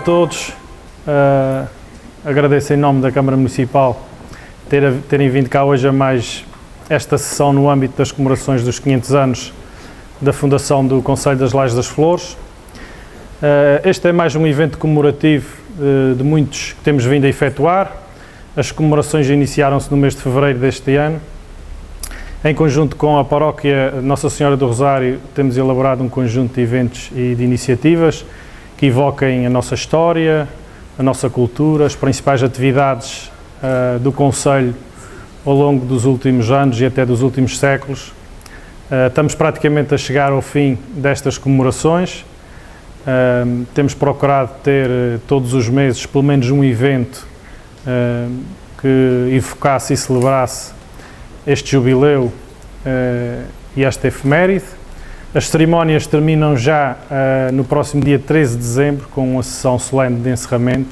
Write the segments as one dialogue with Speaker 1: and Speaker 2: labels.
Speaker 1: todos. Agradeço em nome da Câmara Municipal terem vindo cá hoje a mais esta sessão no âmbito das comemorações dos 500 anos da fundação do Conselho das Lajes das Flores. Este é mais um evento comemorativo de muitos que temos vindo a efetuar. As comemorações iniciaram-se no mês de fevereiro deste ano. Em conjunto com a Paróquia Nossa Senhora do Rosário, temos elaborado um conjunto de eventos e de iniciativas que evoquem a nossa história, a nossa cultura, as principais atividades do Conselho ao longo dos últimos anos e até dos últimos séculos. Estamos praticamente a chegar ao fim destas comemorações. Temos procurado ter todos os meses pelo menos um evento que evocasse e celebrasse este jubileu e esta efeméride. As cerimónias terminam já no próximo dia 13 de dezembro com uma sessão solene de encerramento.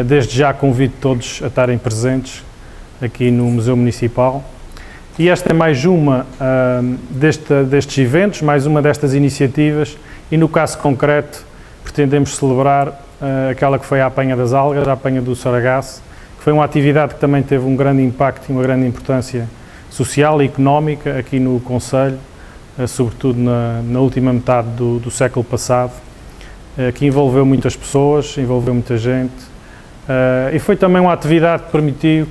Speaker 1: Desde já convido todos a estarem presentes aqui no Museu Municipal. E esta é mais uma destes eventos, mais uma destas iniciativas, e no caso concreto pretendemos celebrar aquela que foi a apanha das algas, a apanha do saragaço, que foi uma atividade que também teve um grande impacto e uma grande importância social e económica aqui no Conselho, sobretudo na última metade do século passado, que envolveu muitas pessoas, envolveu muita gente, e foi também uma atividade que permitiu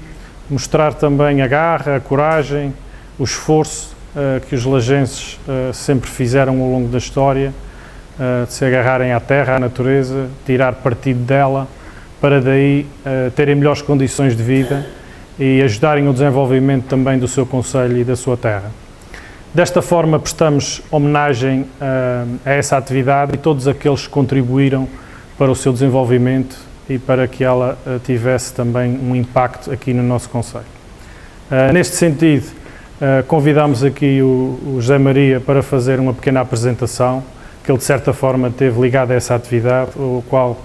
Speaker 1: mostrar também a garra, a coragem, o esforço que os lajenses sempre fizeram ao longo da história, de se agarrarem à terra, à natureza, tirar partido dela, para daí terem melhores condições de vida e ajudarem o desenvolvimento também do seu concelho e da sua terra. Desta forma prestamos homenagem a essa atividade e todos aqueles que contribuíram para o seu desenvolvimento e para que ela tivesse também um impacto aqui no nosso concelho. Neste sentido, convidamos aqui o José Maria para fazer uma pequena apresentação, que ele de certa forma teve ligado a essa atividade, o qual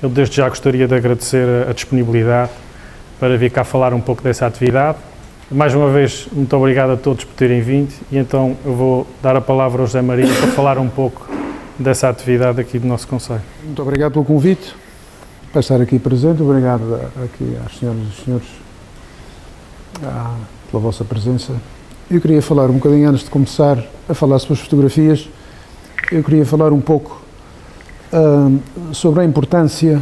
Speaker 1: eu desde já gostaria de agradecer a disponibilidade para vir cá falar um pouco dessa atividade. Mais uma vez, muito obrigado a todos por terem vindo e então eu vou dar a palavra ao José Maria para falar um pouco dessa atividade aqui do nosso concelho.
Speaker 2: Muito obrigado pelo convite, para estar aqui presente. Obrigado aqui às senhoras e senhores pela vossa presença. Eu queria falar um bocadinho, antes de começar a falar sobre as fotografias, eu queria falar um pouco sobre a importância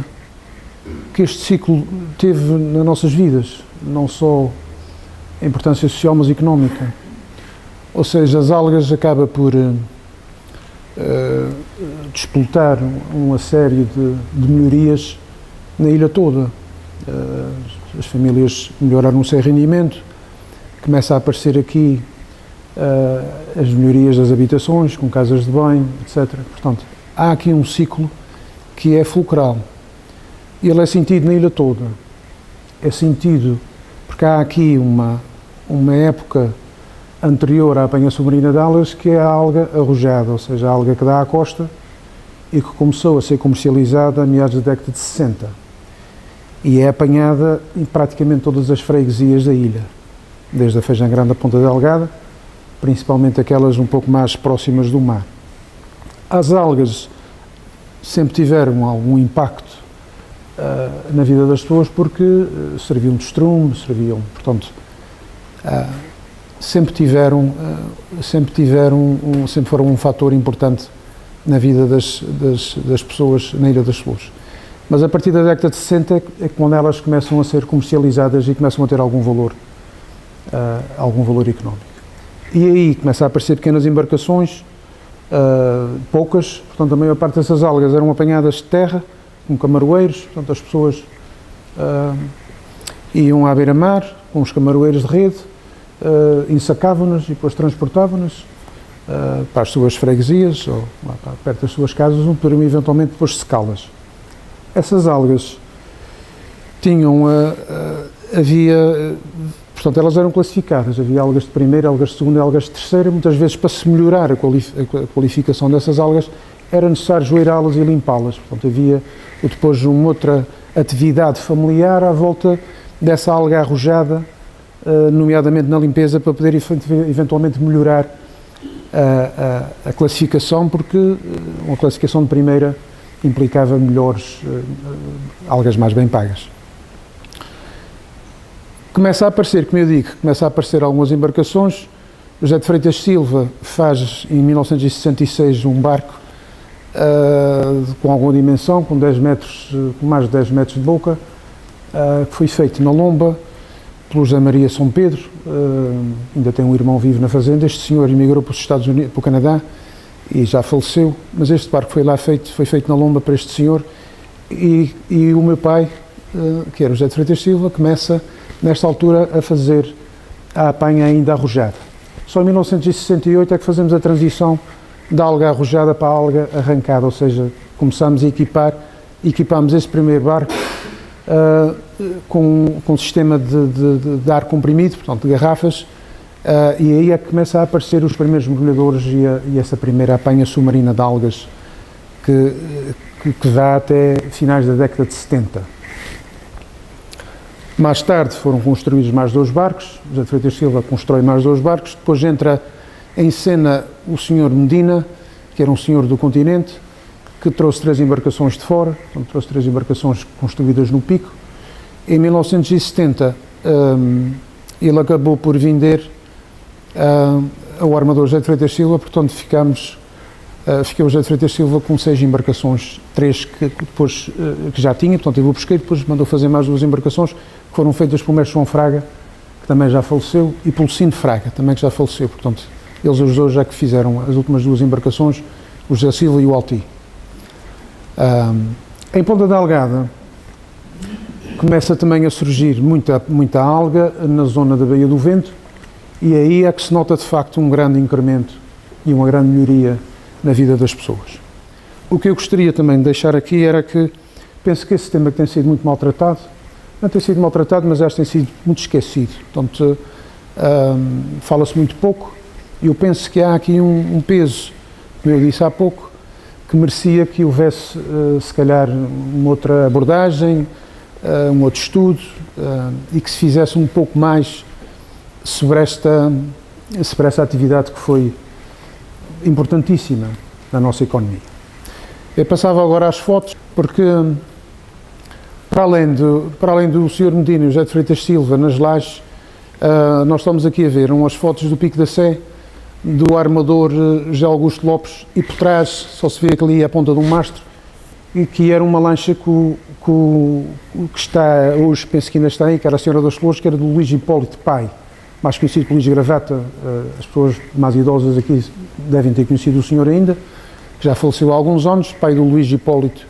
Speaker 2: que este ciclo teve nas nossas vidas, não só a importância social, mas económica. Ou seja, as algas acaba por despoltar uma série de melhorias na ilha toda. As famílias melhoraram o seu rendimento, começa a aparecer aqui as melhorias das habitações, com casas de banho, etc. Portanto, há aqui um ciclo que é fulcral. Ele é sentido na ilha toda. É sentido porque há aqui uma época anterior à apanha submarina de algas, que é a alga arrojada, ou seja, a alga que dá à costa e que começou a ser comercializada a meados da década de 60. E é apanhada em praticamente todas as freguesias da ilha, desde a Feijão Grande à Ponta Delgada, principalmente aquelas um pouco mais próximas do mar. As algas sempre tiveram algum impacto na vida das pessoas porque serviam de estrume, portanto, sempre foram um fator importante na vida das pessoas na Ilha das Flores. Mas a partir da década de 60 é quando elas começam a ser comercializadas e começam a ter algum valor económico. E aí começa a aparecer pequenas embarcações, poucas, portanto a maior parte dessas algas eram apanhadas de terra, com camaroeiros, portanto as pessoas iam à beira-mar com os camaroeiros de rede, ensacavam-nas e depois transportavam-nas para as suas freguesias ou lá perto das suas casas, onde poderiam eventualmente depois secá-las. Essas algas portanto elas eram classificadas, havia algas de primeira, algas de segunda e algas de terceira. Muitas vezes, para se melhorar a qualificação dessas algas, era necessário joeirá-las e limpá-las. Portanto, havia depois uma outra atividade familiar à volta dessa alga arrojada, nomeadamente na limpeza, para poder eventualmente melhorar a classificação, porque uma classificação de primeira implicava melhores algas mais bem pagas. Começa a aparecer, como eu digo, algumas embarcações. José de Freitas Silva faz em 1966 um barco com alguma dimensão, com mais de 10 metros de boca, que foi feito na Lomba pelo José Maria São Pedro. Ainda tem um irmão vivo na fazenda. Este senhor emigrou para os Estados Unidos, para o Canadá, e já faleceu, mas este barco foi feito na Lomba para este senhor, e o meu pai, que era o José de Freitas Silva, começa nesta altura a fazer a apanha ainda arrojada. Só em 1968 é que fazemos a transição da alga arrojada para a alga arrancada, ou seja, começamos a equipámos esse primeiro barco com sistema de ar comprimido, portanto de garrafas, e aí é que começa a aparecer os primeiros mergulhadores e essa primeira apanha submarina de algas que dá até finais da década de 70. Mais tarde foram construídos mais 2 barcos, José de Freitas Silva constrói mais 2 barcos, depois entra em cena o senhor Medina, que era um senhor do continente, que trouxe 3 embarcações de fora, então trouxe 3 embarcações construídas no Pico. Em 1970 ele acabou por vender ao armador José de Freitas Silva, portanto fiquei o José de Freitas Silva com 6 embarcações, 3 que já tinha, portanto eu pesquei, depois mandou fazer mais 2 embarcações, que foram feitas pelo mestre João Fraga, que também já faleceu, e pelo Cine Fraga, também que já faleceu, portanto eles os dois já que fizeram as últimas 2 embarcações, o José Silva e o Alti. Em Ponta da Algada começa também a surgir muita alga na zona da Baía do Vento, e aí é que se nota de facto um grande incremento e uma grande melhoria na vida das pessoas. O que eu gostaria também de deixar aqui era que penso que esse tema que tem sido muito maltratado, não tem sido maltratado, mas acho que tem sido muito esquecido. Portanto, fala-se muito pouco, e eu penso que há aqui um peso, como eu disse há pouco, que merecia que houvesse, se calhar, uma outra abordagem, um outro estudo, e que se fizesse um pouco mais sobre essa atividade que foi importantíssima na nossa economia. Eu passava agora às fotos, porque para além do Sr. Medina e José de Freitas Silva nas lajes, nós estamos aqui a ver umas fotos do Pico da Sé, do armador José Augusto Lopes, e por trás só se vê ali a ponta de um mastro, e que era uma lancha que está hoje, penso que ainda está aí, que era a Senhora das Flores, que era do Luís Hipólito Pai, mais conhecido por Luís Gravata. As pessoas mais idosas aqui devem ter conhecido o senhor ainda, que já faleceu há alguns anos, pai do Luís Hipólito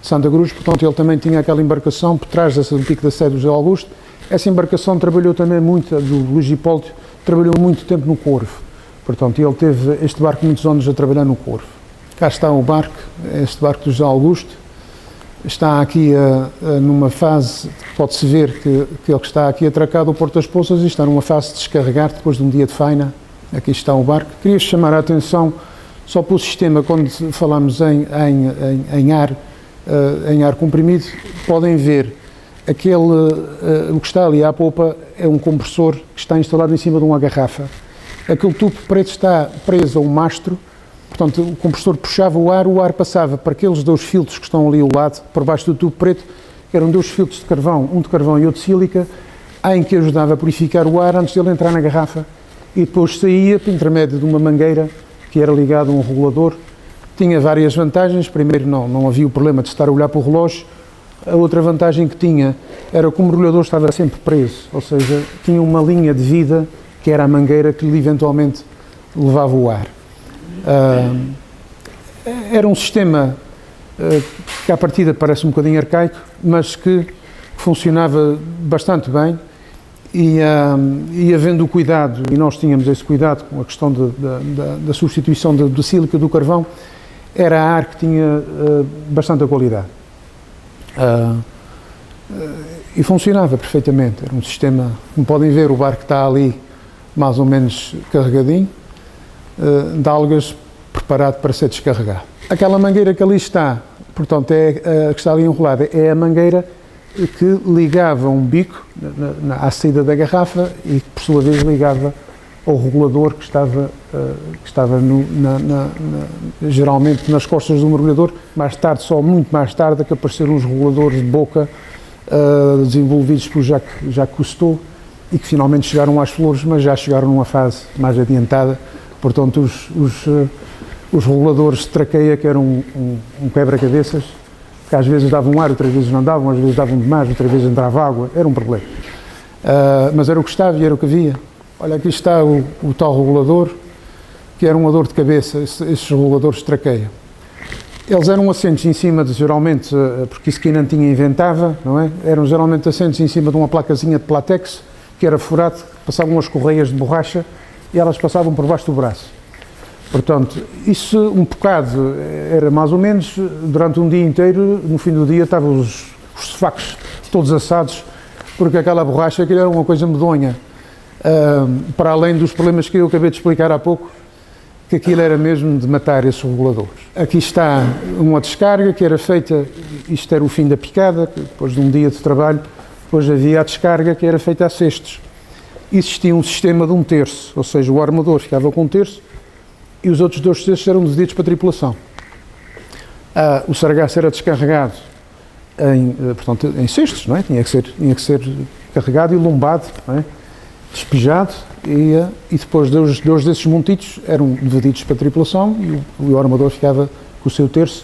Speaker 2: de Santa Cruz. Portanto ele também tinha aquela embarcação por trás dessa do Pico da Sé do José Augusto. Essa embarcação trabalhou também muito, do Luís Hipólito, trabalhou muito tempo no Corvo. Portanto ele teve este barco muitos anos a trabalhar no Corvo. Cá está o barco, este barco do José Augusto. Está aqui numa fase, pode-se ver que ele está aqui atracado ao Porto das Poças, e está numa fase de descarregar depois de um dia de faina. Aqui está o barco. Queria chamar a atenção só pelo sistema, quando falamos em ar comprimido, podem ver o que está ali à popa é um compressor que está instalado em cima de uma garrafa. Aquele tubo preto está preso a um mastro. Portanto, o compressor puxava o ar passava para aqueles 2 filtros que estão ali ao lado, por baixo do tubo preto, que eram 2 filtros de carvão, um de carvão e outro de sílica, em que ajudava a purificar o ar antes de ele entrar na garrafa, e depois saía por intermédio de uma mangueira que era ligada a um regulador. Tinha várias vantagens. Primeiro, não havia o problema de estar a olhar para o relógio. A outra vantagem que tinha era que o mergulhador estava sempre preso, ou seja, tinha uma linha de vida, que era a mangueira que lhe eventualmente levava o ar. Era um sistema que à partida parece um bocadinho arcaico, mas que funcionava bastante bem, e havendo o cuidado, e nós tínhamos esse cuidado com a questão da substituição da sílica do carvão, era ar que tinha bastante qualidade. E funcionava perfeitamente. Era um sistema, como podem ver, o barco está ali mais ou menos carregadinho, de algas, preparado para ser descarregado. Aquela mangueira que ali está, portanto, que está ali enrolada, é a mangueira que ligava um bico à saída da garrafa e, por sua vez, ligava ao regulador que estava geralmente nas costas do mergulhador. Mais tarde, só muito mais tarde, que apareceram os reguladores de boca desenvolvidos por Jacques Cousteau e que finalmente chegaram às flores, mas já chegaram numa fase mais adiantada. Portanto, os reguladores de traqueia, que eram um quebra-cabeças, que às vezes davam ar, outras vezes não davam, às vezes davam demais, outras vezes entrava água, era um problema. Mas era o que estava e era o que havia. Olha, aqui está o tal regulador, que era uma dor de cabeça, esses reguladores de traqueia. Eles eram assentos em cima de, geralmente, porque isso que ainda tinha inventava, não é? Eram geralmente assentos em cima de uma placazinha de plátex, que era furado, passavam as correias de borracha e elas passavam por baixo do braço. Portanto, isso um bocado era mais ou menos, durante um dia inteiro, no fim do dia estavam os sofacos todos assados, porque aquela borracha era uma coisa medonha. Para além dos problemas que eu acabei de explicar há pouco, que aquilo era mesmo de matar esses reguladores. Aqui está uma descarga que era feita, isto era o fim da picada, depois de um dia de trabalho, depois havia a descarga que era feita a cestos. Existia um sistema de 1/3, ou seja, o armador ficava com 1/3 e os outros 2/3 eram dedicados para a tripulação. O sargaço era descarregado em cestos, não é? Tinha que ser carregado e lombado, não é? Despejado e depois dois desses montitos eram divididos para a tripulação e o armador ficava com o seu 1/3,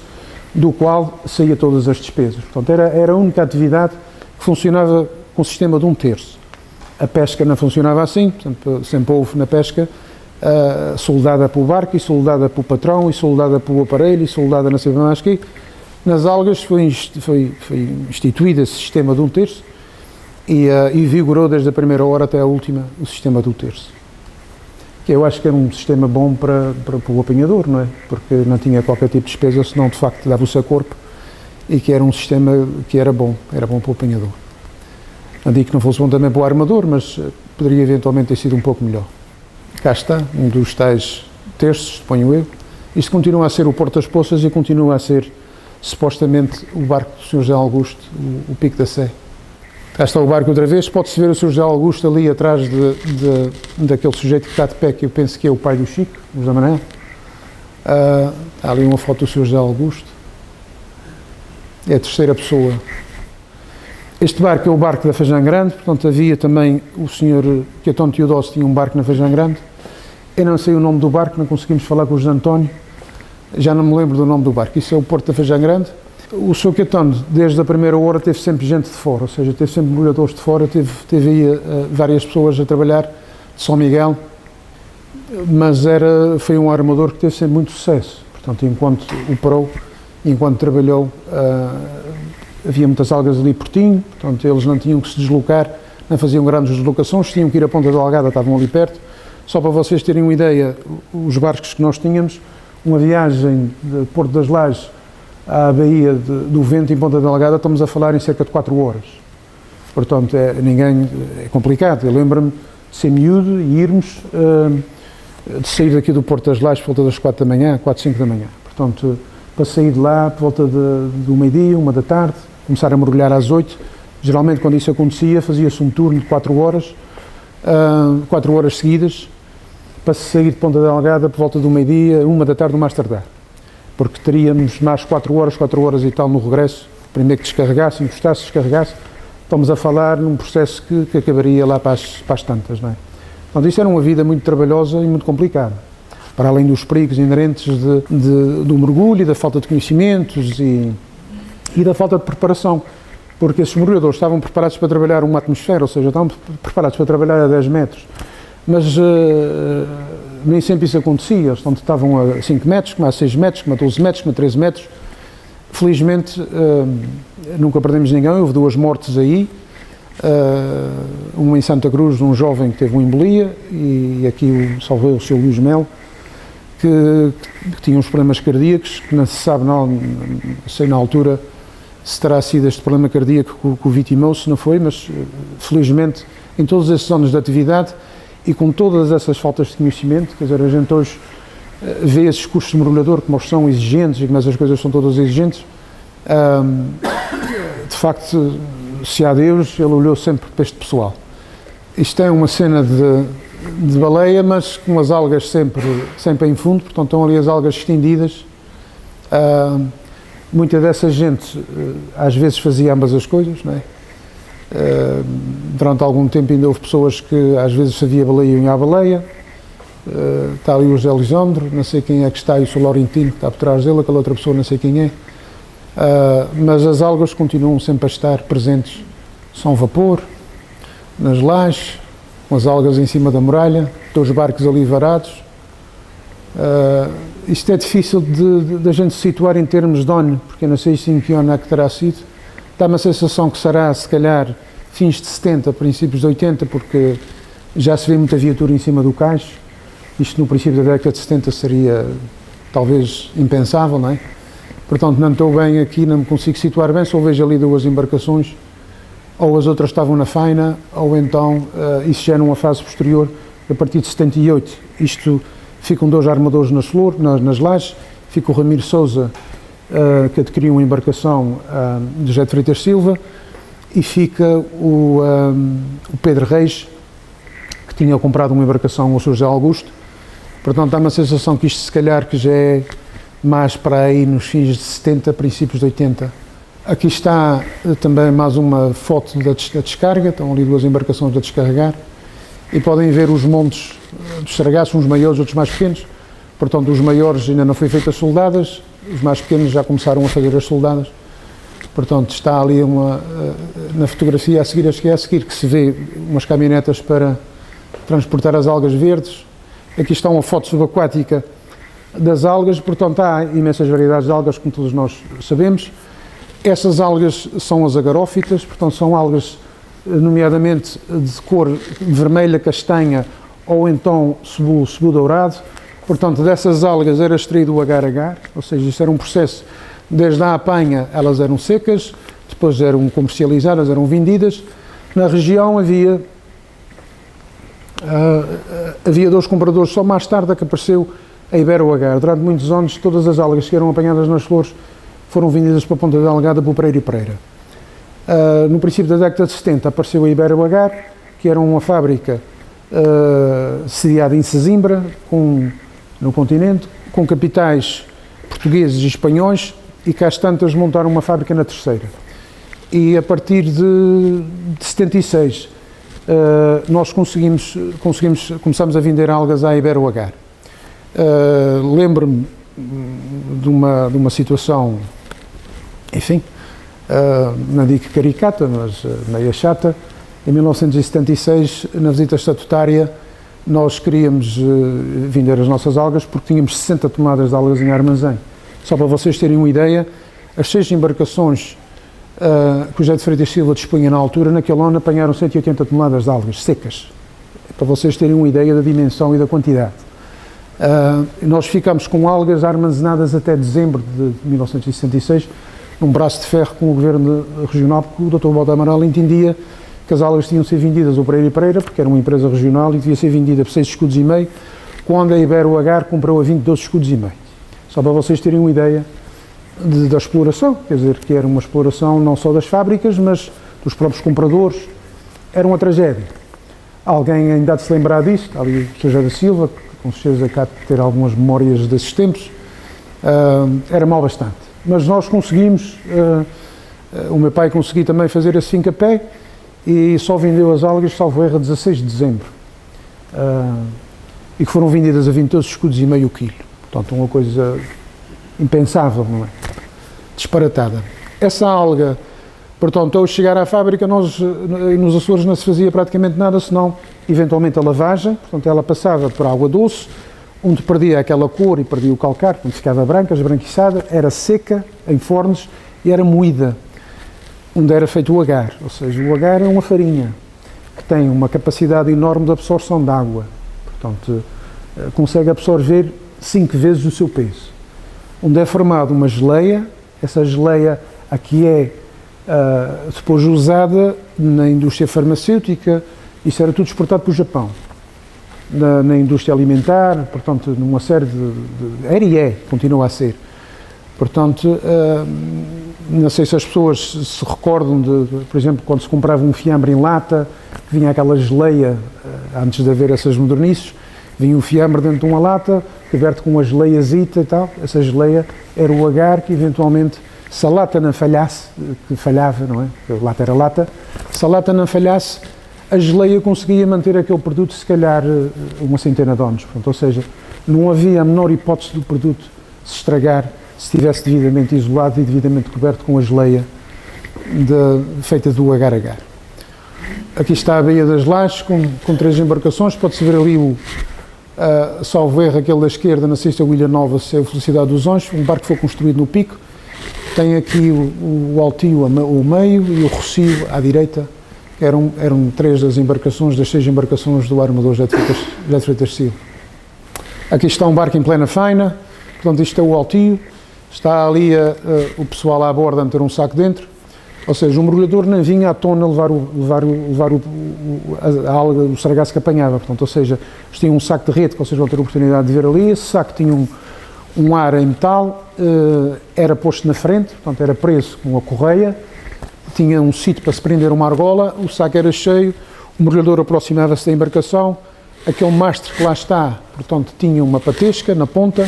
Speaker 2: do qual saía todas as despesas. Portanto, era a única atividade que funcionava com o sistema de 1/3. A pesca não funcionava assim, portanto, sempre houve na pesca soldada pelo barco e soldada pelo patrão e soldada pelo aparelho e soldada não sei mais que. Nas algas foi instituído esse sistema de 1/3 e vigorou desde a primeira hora até a última o sistema do 1/3. Que eu acho que era um sistema bom para o apanhador, não é? Porque não tinha qualquer tipo de despesa, senão de facto dava o seu corpo e que era um sistema que era bom para o apanhador. Não digo que não fosse bom também para o armador, mas poderia eventualmente ter sido um pouco melhor. Cá está, um dos tais terços, suponho eu. Isto continua a ser o Porto das Poças e continua a ser, supostamente, o barco do Sr. José Augusto, o Pico da Sé. Cá está o barco outra vez, pode-se ver o Sr. José Augusto ali atrás daquele sujeito que está de pé, que eu penso que é o pai do Chico, o José Manuel. Há ali uma foto do Sr. José Augusto. É a terceira pessoa. Este barco é o barco da Fajã Grande, portanto havia também o Sr. Quetão Teodósio tinha um barco na Fajã Grande. Eu não sei o nome do barco, não conseguimos falar com o José António, já não me lembro do nome do barco. Isso é o Porto da Fajã Grande. O Sr. Quetão, desde a primeira hora, teve sempre gente de fora, ou seja, teve sempre mergulhadores de fora, teve aí várias pessoas a trabalhar, de São Miguel, mas foi um armador que teve sempre muito sucesso. Portanto, enquanto operou, enquanto trabalhou, havia muitas algas ali pertinho, portanto, eles não tinham que se deslocar, não faziam grandes deslocações, tinham que ir à Ponta Delgada, estavam ali perto. Só para vocês terem uma ideia, os barcos que nós tínhamos, uma viagem de Porto das Lajes à Baía do Vento em Ponta Delgada, estamos a falar em cerca de 4 horas. Portanto, é complicado. Eu lembro-me de ser miúdo e irmos, de sair daqui do Porto das Lajes por volta das 4 da manhã, 4, 5 da manhã. Portanto, para sair de lá por volta do meio-dia, 1 da tarde, começar a mergulhar às 8. Geralmente, quando isso acontecia, fazia-se um turno de 4 horas, 4 horas seguidas, para sair de Ponta Delgada por volta do meio-dia, 1 da tarde, no mais tardar. Porque teríamos mais 4 horas e tal no regresso, primeiro que descarregasse, encostasse, descarregasse. Estamos a falar num processo que acabaria lá para as tantas, não é? Então, isso era uma vida muito trabalhosa e muito complicada. Para além dos perigos inerentes do mergulho e da falta de conhecimentos e da falta de preparação. Porque esses mergulhadores estavam preparados para trabalhar uma atmosfera, ou seja, estavam preparados para trabalhar a 10 metros. Mas nem sempre isso acontecia. Eles estavam a 5 metros, como a 6 metros, como a 12 metros, como a 13 metros. Felizmente, nunca perdemos ninguém. Houve 2 mortes aí. Uma em Santa Cruz, um jovem que teve uma embolia, e aqui salvou o Sr. Luís Melo, que tinha uns problemas cardíacos, que não se sabe, não sei na altura se terá sido este problema cardíaco que o vitimou, se não foi, mas felizmente em todos esses anos de atividade e com todas essas faltas de conhecimento, quer dizer, a gente hoje vê esses cursos de mergulhador como são exigentes e como essas coisas são todas exigentes, de facto, se há Deus, ele olhou sempre para este pessoal. Isto é uma cena de baleia, mas com as algas sempre em fundo, portanto estão ali as algas estendidas. Muita dessa gente às vezes fazia ambas as coisas, não é? Durante algum tempo ainda houve pessoas que às vezes sabia baleia e ia à baleia. Está ali o José Lisandro, não sei quem é que está, e o Sr. Laurentino que está por trás dele, aquela outra pessoa não sei quem é. Mas as algas continuam sempre a estar presentes. São vapor, nas lajes, com as algas em cima da muralha, os barcos ali varados. Isto é difícil de a gente situar em termos de ano, porque eu não sei em que ano é que terá sido. Dá-me a sensação que será, se calhar, fins de 70, princípios de 80, porque já se vê muita viatura em cima do cais. Isto no princípio da década de 70 seria talvez impensável, não é? Portanto, não estou bem aqui, não me consigo situar bem, só vejo ali duas embarcações, ou as outras estavam na faina, ou então isso já era uma fase posterior, a partir de 78. Isto ficam dois armadores nas lajes, fica o Ramiro Sousa, que adquiriu uma embarcação de José de Freitas Silva, e fica o Pedro Reis, que tinha comprado uma embarcação ao Sr. José Augusto. Portanto, dá uma sensação que isto se calhar que já é mais para aí nos fins de 70, princípios de 80. Aqui está também mais uma foto da descarga, estão ali duas embarcações a descarregar, e podem ver os montes dos estragados, uns maiores, outros mais pequenos. Portanto, os maiores ainda não foi feitas soldadas, os mais pequenos já começaram a fazer as soldadas. Portanto, está ali na fotografia a seguir, que se vê umas caminhonetas para transportar as algas verdes. Aqui está uma foto subaquática das algas, portanto há imensas variedades de algas, como todos nós sabemos. Essas algas são as agarófitas, portanto são algas nomeadamente de cor vermelha, castanha ou então cebu dourado. Portanto, dessas algas era extraído o agar-agar, ou seja, isto era um processo, desde a apanha elas eram secas, depois eram comercializadas, eram vendidas. Na região havia dois compradores, só mais tarde é que apareceu a Ibero-Agar. Durante muitos anos, todas as algas que eram apanhadas nas flores foram vendidas para a Ponta Delgada pelo Pereira e Pereira. No princípio da década de 70 apareceu a Ibero-Agar, que era uma fábrica sediada em Sesimbra, no continente, com capitais portugueses e espanhóis, e cá tantas montaram uma fábrica na Terceira. E a partir de 76 nós começamos a vender algas à Ibero-Agar. Lembro-me de uma situação, enfim, não digo caricata, mas meia chata. Em 1976, na visita estatutária, nós queríamos vender as nossas algas porque tínhamos 60 toneladas de algas em armazém. Só para vocês terem uma ideia, as 6 embarcações que o José de Freitas Silva dispunha na altura, naquele ano apanharam 180 toneladas de algas secas. Para vocês terem uma ideia da dimensão e da quantidade. Nós ficámos com algas armazenadas até dezembro de 1966, num braço de ferro com o governo regional, porque o Dr. Baldo Amaral entendia que as algas tinham de ser vendidas ao Pereira e Pereira, porque era uma empresa regional e devia ser vendida por 6 escudos e meio, quando a Ibero-Agar comprou a 22 escudos e meio. Só para vocês terem uma ideia da exploração, quer dizer, que era uma exploração não só das fábricas, mas dos próprios compradores. Era uma tragédia. Alguém ainda há de se lembrar disso, ali o Sr. José da Silva, com certeza cá de ter algumas memórias desses tempos. Era mal bastante. Mas nós conseguimos, o meu pai conseguiu também fazer esse fim-a-pé e só vendeu as algas, salvo erro, a 16 de dezembro. E que foram vendidas a 22 escudos e meio o quilo. Portanto, uma coisa impensável, não é? Disparatada. Essa alga, portanto, ao chegar à fábrica, nos Açores não se fazia praticamente nada, senão, eventualmente, a lavagem. Portanto, ela passava por água doce, onde perdia aquela cor e perdia o calcário, portanto, ficava branca, esbranquiçada, era seca, em fornos, e era moída, onde era feito o agar. Ou seja, o agar é uma farinha que tem uma capacidade enorme de absorção de água. Portanto, consegue absorver 5 vezes o seu peso. Onde é formada uma geleia, essa geleia aqui é depois usada na indústria farmacêutica, isso era tudo exportado para o Japão. Na indústria alimentar, portanto, numa série era e é, continua a ser. Portanto, não sei se as pessoas se recordam por exemplo, quando se comprava um fiambre em lata, que vinha aquela geleia antes de haver essas modernices, vinha o fiambre dentro de uma lata, coberto com uma geleiazita e tal. Essa geleia era o agar que eventualmente, se a lata não falhasse, que falhava, não é? A lata era lata, se a lata não falhasse, a geleia conseguia manter aquele produto se calhar uma centena de anos. Portanto, ou seja, não havia a menor hipótese do produto se estragar se estivesse devidamente isolado e devidamente coberto com a geleia feita do agar-agar. Aqui está a Baía das Lajes com 3 embarcações, pode-se ver ali salvo erro, aquele da esquerda, não sei se é o Ilha Nova, se é a Felicidade dos Anjos, um barco que foi construído no Pico, tem aqui o Altio o meio e o Rocio à direita, que eram 3 das embarcações, das 6 embarcações do armador José de Freitas Silva. Aqui está um barco em plena faina, portanto isto é o Altio, está ali o pessoal à borda a meter um saco dentro, ou seja, o mergulhador não vinha à tona levar a alga, o sargaço que apanhava, portanto, ou seja, eles tinham um saco de rede que vocês vão ter a oportunidade de ver ali, esse saco tinha um ar em metal, era posto na frente, portanto era preso com a correia, tinha um sítio para se prender uma argola, o saco era cheio, o mergulhador aproximava-se da embarcação, aquele mastro que lá está, portanto tinha uma patesca na ponta,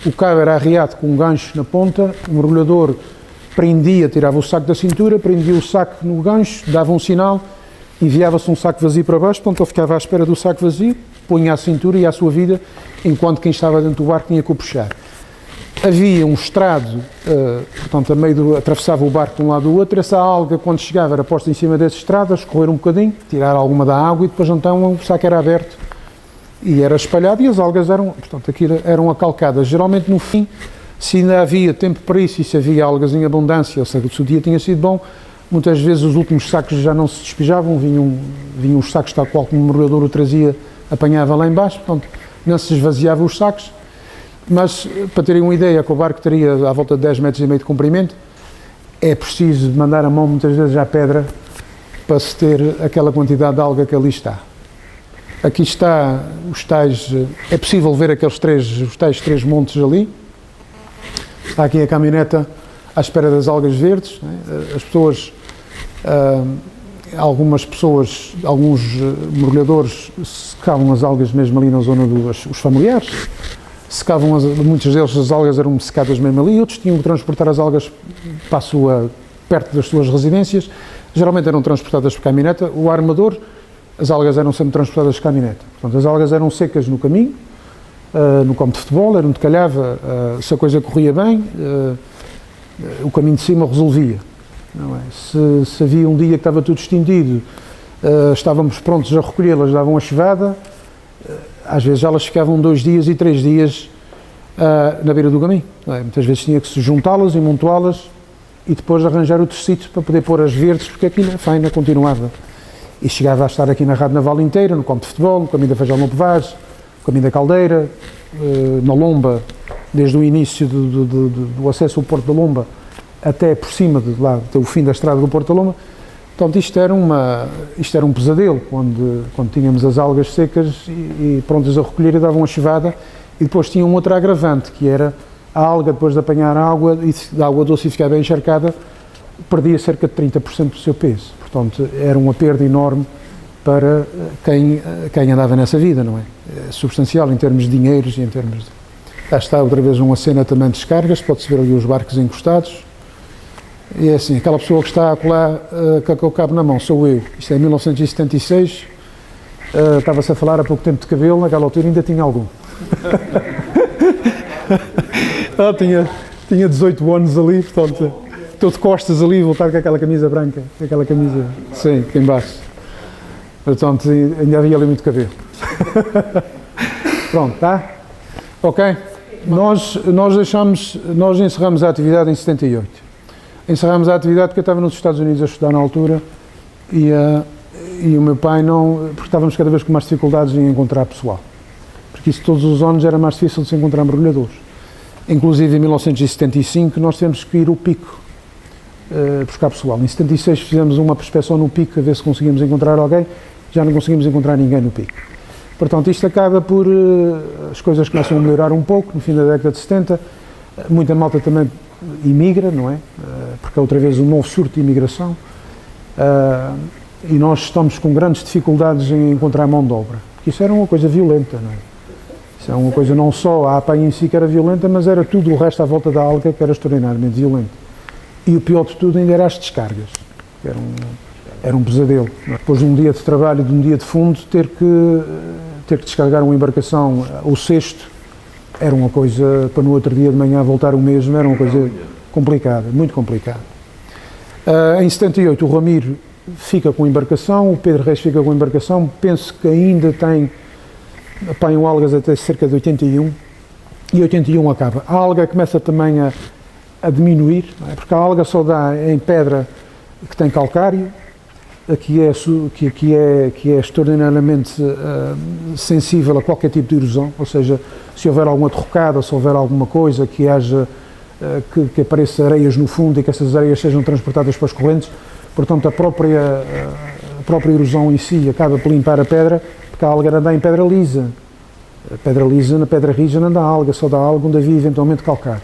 Speaker 2: o cabo era arriado com um gancho na ponta, o mergulhador prendia, tirava o saco da cintura, prendia o saco no gancho, dava um sinal, enviava-se um saco vazio para baixo, portanto ele ficava à espera do saco vazio, punha a cintura e à sua vida, enquanto quem estava dentro do barco tinha que o puxar. Havia um estrado, portanto, atravessava o barco de um lado do outro, essa alga, quando chegava, era posta em cima desse estrado, a escorrer um bocadinho, tirar alguma da água e depois então o saco era aberto e era espalhado e as algas eram acalcadas. Geralmente no fim, se ainda havia tempo para isso e se havia algas em abundância, ou seja, se o dia tinha sido bom, muitas vezes os últimos sacos já não se despejavam, vinham os sacos tal qual como o mergulhador o trazia, apanhava lá em baixo, portanto, não se esvaziava os sacos, mas para terem uma ideia, que o barco teria à volta de 10,5 metros de comprimento, é preciso mandar a mão muitas vezes à pedra para se ter aquela quantidade de alga que ali está. Aqui está os tais, é possível ver os tais 3 montes ali. Está aqui a caminhoneta à espera das algas verdes. As pessoas, alguns mergulhadores secavam as algas mesmo ali na zona os familiares. Secavam muitos deles, as algas eram secadas mesmo ali, outros tinham que transportar as algas perto das suas residências. Geralmente eram transportadas por caminhoneta. O armador, as algas eram sempre transportadas por caminhoneta. Portanto, as algas eram secas no caminho, no campo de futebol, era onde calhava, se a coisa corria bem, o caminho de cima resolvia. Não é? Se havia um dia que estava tudo estendido, estávamos prontos a recolhê-las, davam a chuvada, às vezes elas ficavam 2 dias e 3 dias na beira do caminho. Não é? Muitas vezes tinha que se juntá-las e montá-las e depois arranjar outro sítio para poder pôr as verdes, porque aquilo, a faina continuava. E chegava a estar aqui na Rádio Naval inteira, no campo de futebol, no caminho da Feijão no Povaz, no caminho da Caldeira, na Lomba, desde o início do acesso ao Porto da Lomba até por cima, até o fim da estrada do Porto da Lomba. Portanto, isto era um pesadelo, quando tínhamos as algas secas e prontas a recolher e davam a chuvada, e depois tinha um outro agravante, que era a alga, depois de apanhar a água, e da água doce e ficar bem encharcada, perdia cerca de 30% do seu peso. Portanto, era uma perda enorme para quem andava nessa vida, não é? É substancial em termos de dinheiros e em termos de... Cá está outra vez uma cena também de descargas, pode-se ver ali os barcos encostados. E é assim, aquela pessoa que está acolá, que eu cabo na mão, sou eu. Isto é 1976, estava-se a falar há pouco tempo de cabelo, naquela altura ainda tinha algum. Tinha 18 anos ali, portanto, estou de costas ali, voltar com aquela camisa branca, com aquela camisa, sim, aqui em baixo. Portanto, ainda havia ali muito cabelo. Pronto, tá? Ok? Nós encerramos a atividade em 78. Encerramos a atividade porque eu estava nos Estados Unidos a estudar na altura e o meu pai não... porque estávamos cada vez com mais dificuldades em encontrar pessoal. Porque isso todos os anos era mais difícil de se encontrar mergulhadores. Inclusive em 1975 nós tivemos que ir ao Pico buscar pessoal. Em 76 fizemos uma prospeção no Pico a ver se conseguimos encontrar alguém, já não conseguimos encontrar ninguém no Pico. Portanto, isto acaba por... as coisas começam a melhorar um pouco no fim da década de 70, muita malta também imigra, não é? Porque é outra vez um novo surto de imigração. e nós estamos com grandes dificuldades em encontrar mão de obra. Porque isso era uma coisa violenta, não é? Isso é uma coisa, não só a apanha em si que era violenta, mas era tudo o resto à volta da alga que era extraordinariamente violento. E o pior de tudo ainda era as descargas. Era um pesadelo. Depois de um dia de trabalho, de um dia de fundo, ter que descarregar uma embarcação, o cesto, era uma coisa, para no outro dia de manhã voltar o mesmo, era uma coisa complicada, muito complicada. Em 78 o Ramiro fica com a embarcação, o Pedro Reis fica com a embarcação, penso que ainda apanham algas até cerca de 81, e 81 acaba. A alga começa também a diminuir, não é? Porque a alga só dá em pedra que tem calcário, que é extraordinariamente sensível a qualquer tipo de erosão, ou seja, se houver alguma derrocada, se houver alguma coisa que haja, que apareça areias no fundo e que essas areias sejam transportadas para as correntes, portanto a própria erosão em si acaba por limpar a pedra, porque a alga anda em pedra lisa. A pedra lisa, na pedra rija não dá alga, só dá alga onde havia eventualmente calcário.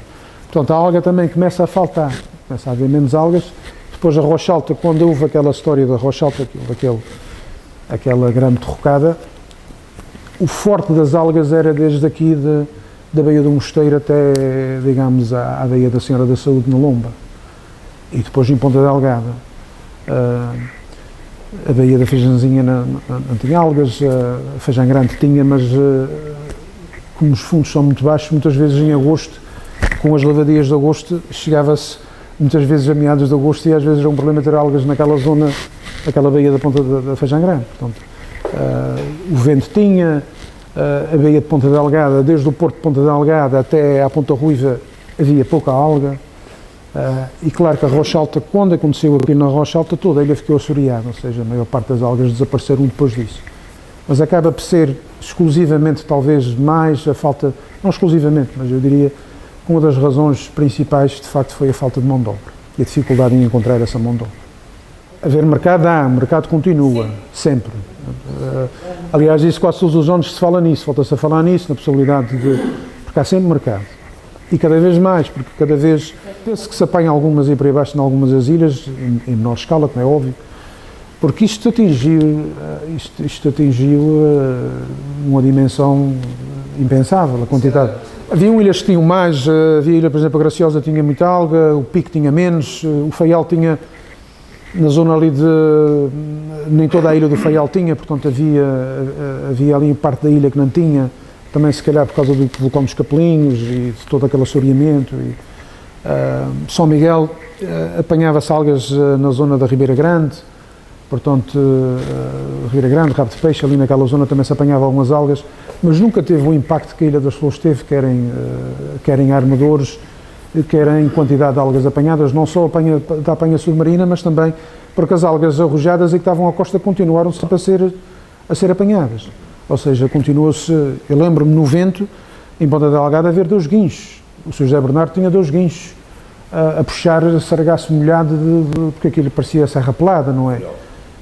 Speaker 2: Portanto a alga também começa a faltar, começa a haver menos algas. Depois a Rocha Alta, quando houve aquela história da Rocha Alta, aquela grande derrocada, o forte das algas era desde aqui da Baía do Mosteiro até, digamos, à Baía da Senhora da Saúde, na Lomba. E depois em Ponta Delgada. A Baía da Feijãozinha não tinha algas, a Feijão Grande tinha, mas como os fundos são muito baixos, muitas vezes em agosto, com as lavadias de agosto, chegava-se muitas vezes a meados de agosto e às vezes era um problema ter algas naquela zona, naquela baía da Ponta da Feijão Grande. Portanto, o vento tinha, a baía de Ponta Delgada, desde o porto de Ponta Delgada até à Ponta Ruiva, havia pouca alga. E claro que a Rocha Alta, quando aconteceu aqui na Rocha Alta, toda a ilha ficou assoreada, ou seja, a maior parte das algas desapareceram depois disso. Mas acaba por ser exclusivamente, talvez mais a falta, não exclusivamente, mas eu diria uma das razões principais, de facto, foi a falta de mão de obra e a dificuldade em encontrar essa mão de obra. Haver mercado há, o mercado continua, sempre. Aliás, isso quase todos os anos se fala nisso, volta-se a falar nisso, na possibilidade de... porque há sempre mercado. E cada vez mais, porque cada vez... Penso que se apanha algumas aí para baixo em algumas das ilhas, em menor escala, como é óbvio, porque isto atingiu uma dimensão impensável, a quantidade. Havia ilhas que tinham mais, havia ilha, por exemplo, a Graciosa tinha muita alga, o Pico tinha menos, o Faial tinha, na zona ali nem toda a ilha do Faial tinha, portanto havia ali parte da ilha que não tinha, também se calhar por causa do vulcão dos Capelinhos e de todo aquele assoreamento. São Miguel apanhava-se algas na zona da Ribeira Grande, portanto, Ribeira Grande, Rabo de Peixe, ali naquela zona também se apanhava algumas algas, mas nunca teve o impacto que a Ilha das Flores teve, quer em armadores, quer em quantidade de algas apanhadas, não só da apanha submarina, mas também porque as algas arrojadas e que estavam à costa continuaram sempre a ser apanhadas. Ou seja, continua-se, eu lembro-me no vento, em Ponta Delgada, a haver 2 guinchos. O Sr. José Bernardo tinha 2 guinchos a puxar sargaço molhado, porque aquilo parecia serra pelada, não é?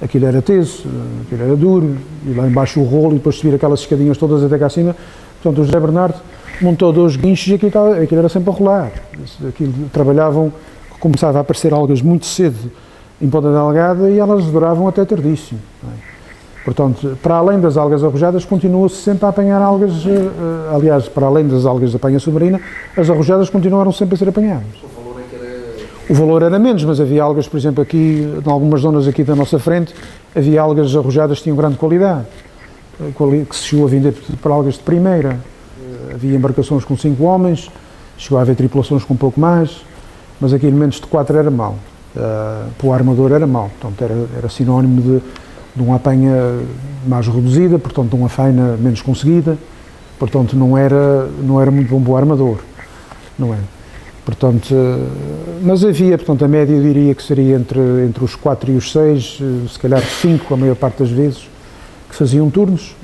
Speaker 2: Aquilo era teso, aquilo era duro, e lá embaixo o rolo, e depois subir aquelas escadinhas todas até cá acima. Portanto, o José Bernardo montou 2 guinchos e aquilo era sempre a rolar. Trabalhavam, começava a aparecer algas muito cedo em Ponta Delgada e elas duravam até tardíssimo. Portanto, para além das algas arrojadas, continua-se sempre a apanhar algas, aliás, para além das algas de apanha submarina, as arrojadas continuaram sempre a ser apanhadas. O valor era menos, mas havia algas, por exemplo, aqui, em algumas zonas aqui da nossa frente, havia algas arrojadas que tinham grande qualidade, que se chegou a vender para algas de primeira. Havia embarcações com 5 homens, chegou a haver tripulações com um pouco mais, mas aqui elementos de 4 era mau, para o armador era mau, portanto era sinónimo de uma apanha mais reduzida, portanto de uma faina menos conseguida, portanto não era muito bom para o armador, não é? Portanto, mas havia, portanto, a média eu diria que seria entre os 4 e os 6, se calhar 5 a maior parte das vezes, que faziam turnos,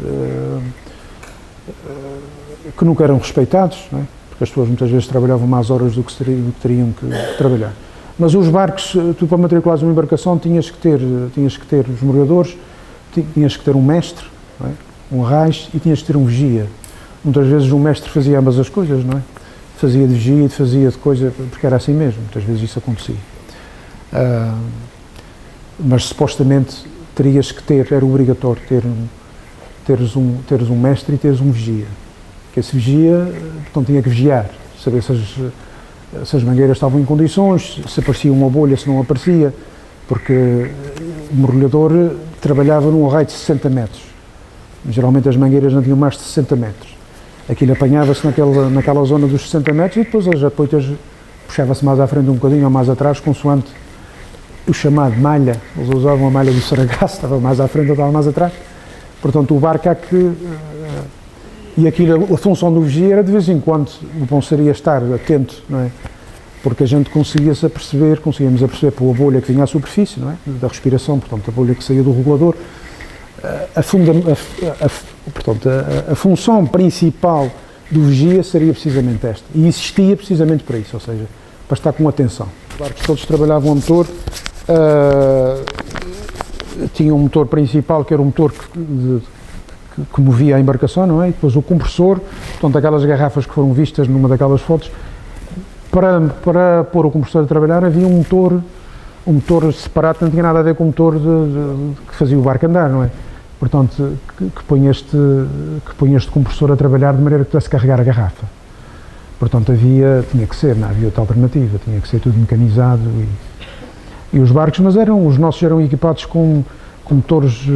Speaker 2: que nunca eram respeitados, não é? Porque as pessoas muitas vezes trabalhavam mais horas do que teriam que trabalhar. Mas os barcos, tu para matriculares uma embarcação tinhas que ter os mergulhadores, tinhas que ter um mestre, não é? Um raiz, e tinhas que ter um vigia. Muitas vezes um mestre fazia ambas as coisas, não é? Fazia de vigia e fazia de coisa, porque era assim mesmo, muitas vezes isso acontecia. Mas supostamente terias que ter, era obrigatório teres um mestre e teres um vigia. Que esse vigia, então tinha que vigiar, saber se as mangueiras estavam em condições, se aparecia uma bolha, se não aparecia, porque o mergulhador trabalhava num raio de 60 metros. Geralmente as mangueiras não tinham mais de 60 metros. Aquilo apanhava-se naquela zona dos 60 metros e depois as apoitas puxava-se mais à frente um bocadinho ou mais atrás, consoante o chamado malha. Eles usavam a malha do saragaço, estava mais à frente ou estava mais atrás. Portanto, o barco há que... E aquilo, a função do vigia era de vez em quando, o bom seria estar atento, não é? Porque a gente conseguíamos a perceber pela bolha que vinha à superfície, não é? Da respiração, portanto, a bolha que saía do regulador. Portanto, a função principal do vigia seria precisamente esta, e existia precisamente para isso, ou seja, para estar com atenção. Os barcos todos trabalhavam a motor, tinha um motor principal que era um motor que movia a embarcação, não é? E depois o compressor, portanto, aquelas garrafas que foram vistas numa daquelas fotos, para pôr o compressor a trabalhar havia um motor separado, não tinha nada a ver com o motor que fazia o barco andar, não é? Portanto, que põe este compressor a trabalhar de maneira que pudesse carregar a garrafa. Portanto, tinha que ser, não havia outra alternativa, tinha que ser tudo mecanizado e os barcos, mas os nossos eram equipados com motores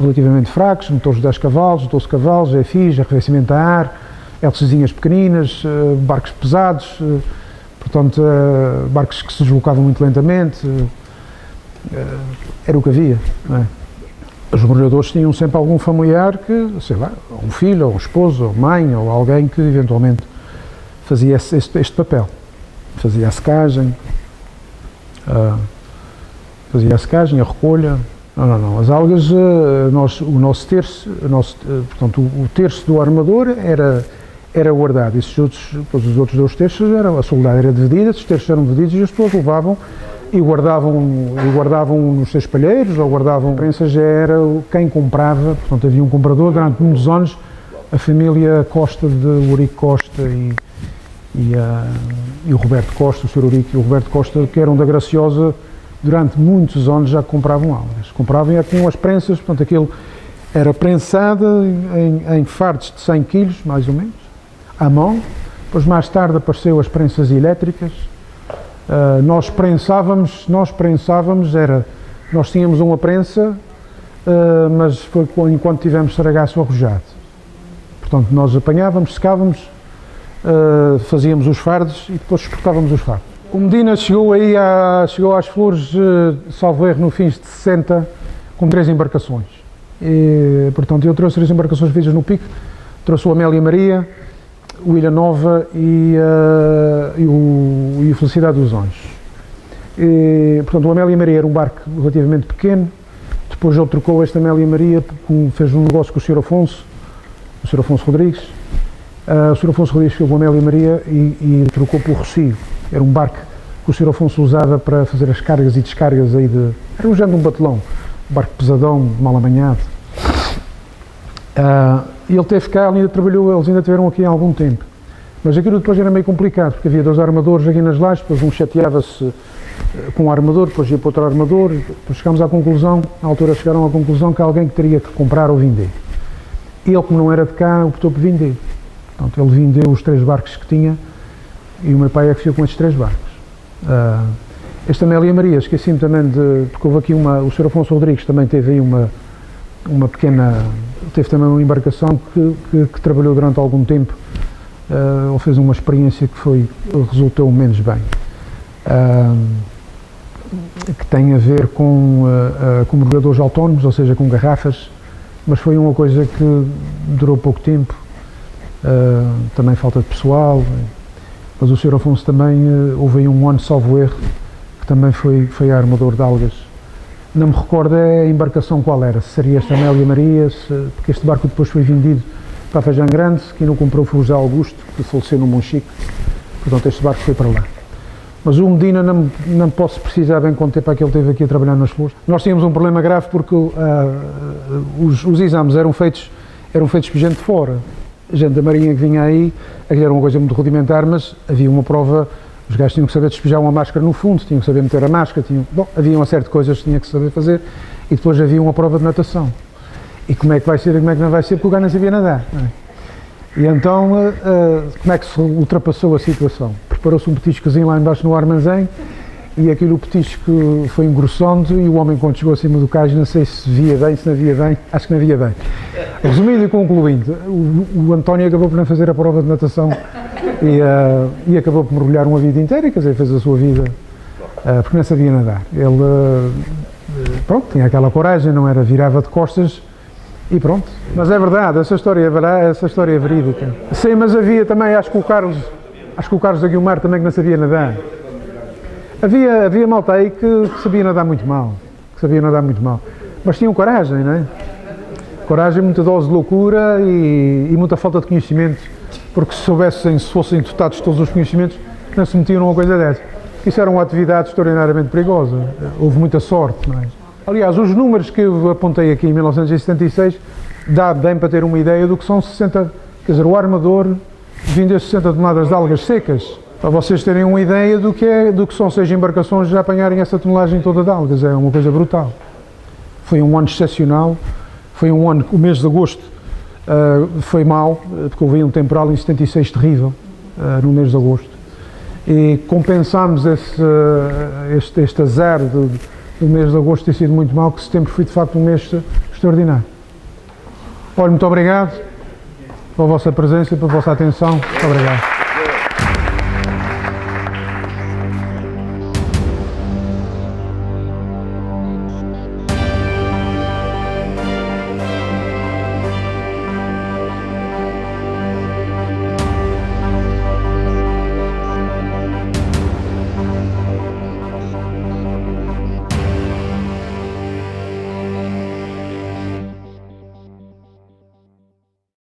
Speaker 2: relativamente fracos, motores de 10 cavalos, 12 cavalos, FIs, arrefecimento a ar, hélicezinhas pequeninas, barcos pesados, portanto, barcos que se deslocavam muito lentamente, era o que havia, não é? Os mergulhadores tinham sempre algum familiar que, sei lá, um filho, ou um esposo, ou mãe, ou alguém que eventualmente fazia este papel. Fazia a secagem, a recolha. Não. As algas, portanto, o terço do armador era guardado. Os outros 2 terços, a soldada era dividida, esses terços eram divididos e as pessoas levavam e guardavam nos seus palheiros, ou guardavam. A prensa já era quem comprava, portanto havia um comprador. Durante muitos anos a família Costa, de Urique Costa e o Roberto Costa, o Sr. Urique e o Roberto Costa, que eram da Graciosa, durante muitos anos já compravam algas. Compravam com as prensas, portanto aquilo era prensada em fardos de 100 kg, mais ou menos, à mão. Depois mais tarde apareceu as prensas elétricas. Nós tínhamos uma prensa, mas foi enquanto tivemos saragaço arrojado. Portanto, nós apanhávamos, secávamos, fazíamos os fardos e depois exportávamos os fardos. O Medina chegou às Flores, salvo erro, no fins de 60, com 3 embarcações. Portanto, eu trouxe 3 embarcações feitas no Pico, trouxe o Amélia Maria, o Ilha Nova e o Felicidade dos Anjos. Portanto, o Amélia Maria era um barco relativamente pequeno. Depois ele trocou esta Amélia Maria, fez um negócio com o Sr. Afonso, Rodrigues. O Sr. Afonso Rodrigues fez o Amélia Maria e trocou pelo Rocio. Era um barco que o Sr. Afonso usava para fazer as cargas e descargas aí era um género de um batelão, um barco pesadão, mal amanhado. E ele teve cá, eles ainda tiveram aqui há algum tempo. Mas aquilo depois era meio complicado, porque havia 2 armadores aqui nas lajes, depois um chateava-se com o armador, depois ia para outro armador, depois chegámos à conclusão, na altura chegaram à conclusão que alguém que teria que comprar ou vender. Ele, como não era de cá, optou por vender. Portanto, ele vendeu os 3 barcos que tinha e o meu pai é que ficou com estes 3 barcos. Esta Amélia Maria, esqueci-me também porque houve aqui o Sr. Afonso Rodrigues também teve aí uma pequena, teve também uma embarcação que trabalhou durante algum tempo. Ele fez uma experiência que resultou menos bem, que tem a ver com mergulhadores autónomos, ou seja, com garrafas, mas foi uma coisa que durou pouco tempo, também falta de pessoal, mas o Sr. Afonso também, houve aí um ano, salvo erro, que também foi armador de algas. Não me recordo a embarcação qual era, se seria esta Amélia Maria, porque este barco depois foi vendido para a Feijão Grande. Quem o comprou foi o José Augusto, que faleceu no Monchique, portanto este barco foi para lá. Mas o Medina não posso precisar bem quanto tempo é que ele teve aqui a trabalhar nas Flores. Nós tínhamos um problema grave porque os exames eram feitos por gente de fora, gente da Marinha que vinha aí, aquilo era uma coisa muito rudimentar, mas havia uma prova Os gajos tinham que saber despejar uma máscara no fundo, tinham que saber meter a máscara, havia uma série de coisas que tinha que saber fazer, e depois havia uma prova de natação. E como é que vai ser e como é que não vai ser, porque o gajo não sabia nadar. Não é? E então, como é que se ultrapassou a situação? Preparou-se um petiscozinho lá embaixo no armazém, e aquilo, o petisco foi engrossando, e o homem, quando chegou acima do cais, não sei se via bem, se não via bem, acho que não via bem. Resumindo e concluindo, o António acabou por não fazer a prova de natação e acabou por mergulhar uma vida inteira, quer dizer, fez a sua vida, porque não sabia nadar. Ele, pronto, tinha aquela coragem, não era, virava de costas e pronto. Mas é verdade, essa história é verídica. Sim, mas havia também, acho que o Carlos da Guilmar também que não sabia nadar. Havia malta aí que sabia nadar muito mal, mas tinham coragem, não é? Coragem, muita dose de loucura e muita falta de conhecimento, porque se fossem dotados de todos os conhecimentos, não se metiam numa coisa dessa. Isso era uma atividade extraordinariamente perigosa, houve muita sorte, não é? Aliás, os números que eu apontei aqui em 1976 dá bem para ter uma ideia do que são 60, quer dizer, o armador vinha 60 toneladas de algas secas. Para vocês terem uma ideia do que são 6 embarcações já apanharem essa tonelagem toda de algas, é uma coisa brutal. Foi um ano excepcional, foi um ano, o mês de agosto foi mau, porque houve um temporal em 76 terrível, no mês de agosto. E compensámos este azar do mês de agosto ter sido muito mau, que setembro foi de facto um mês extraordinário. Olha, muito obrigado pela vossa presença e pela vossa atenção. Muito obrigado.